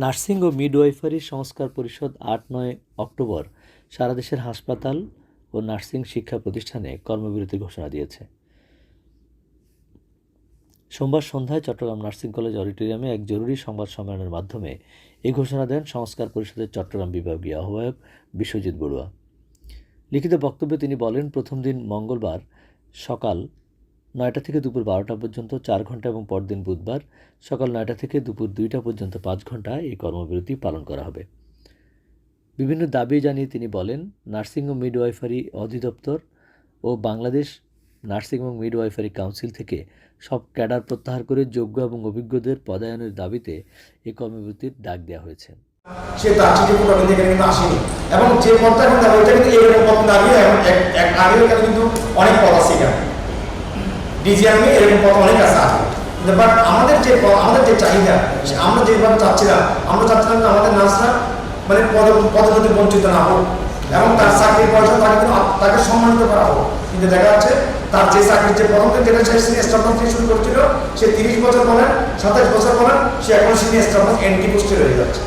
Nursing ও midwifery সংস্কার পরিষদ ৮-৯ October সারা দেশের হাসপাতাল ও নার্সিং শিক্ষা প্রতিষ্ঠানে কর্মবিরতির ঘোষণা দিয়েছে। সোমবার সন্ধ্যায় চট্টগ্রাম নার্সিং কলেজ অডিটোরিয়ামে এক জরুরি সংবাদ সম্মেলনের মাধ্যমে এই ঘোষণা দেন সংস্কার পরিষদের চট্টগ্রাম বিভাগীয় আহ্বায়ক বিশ্বজিৎ বড়ুয়া। লিখিত বক্তব্যে তিনি বলেন, প্রথম দিন মঙ্গলবার সকাল ৯টা থেকে দুপুর ১২টা পর্যন্ত ৪ ঘণ্টা এবং পরদিন বুধবার সকাল ৯টা থেকে দুপুর ২টা পর্যন্ত ৫ ঘণ্টা এই কর্মবিরতি পালন করা হবে। বিভিন্ন দাবি জানিয়ে তিনি বলেন, নার্সিং ও মিডওয়াইফারি অধিদপ্তর ও বাংলাদেশ নার্সিং এবং মিডওয়াইফারি কাউন্সিল থেকে সব ক্যাডার প্রত্যাহার করে যোগ্য এবং অভিজ্ঞদের পদায়নের দাবিতে এই কর্মবিরতির ডাক দেওয়া হয়েছে। সে তার চিঠি কোটা কিন্তু এখানে কিন্তু আসেনি, এবং যে পদটা এখন দেওয়া ওইটা কিন্তু এরকম পদ দাঁড়িয়ে এক আগের কিন্তু অনেক পদ আছে, এখানে ডিজিআরএমে এরকম পদ অনেক আছে। বাট আমাদের যে চাহিদা, আমরা যেভাবে চাচ্ছিলাম যে আমাদের নার্সরা মানে পদোন্নতি বঞ্চিত না হোক এবং তার চাকরির পয়সা তাকে সম্মানিত করা হোক। কিন্তু দেখা যাচ্ছে তার যে চাকরির যে পদোন্নতি যেটা সে সিনিয়র স্টাফ থেকে শুরু করছিল, সে 30 বছর বলেন 27 বছর বলেন, সে এখন সিনিয়র স্টাফ এন্ট্রি পোস্টে রয়ে যাচ্ছে।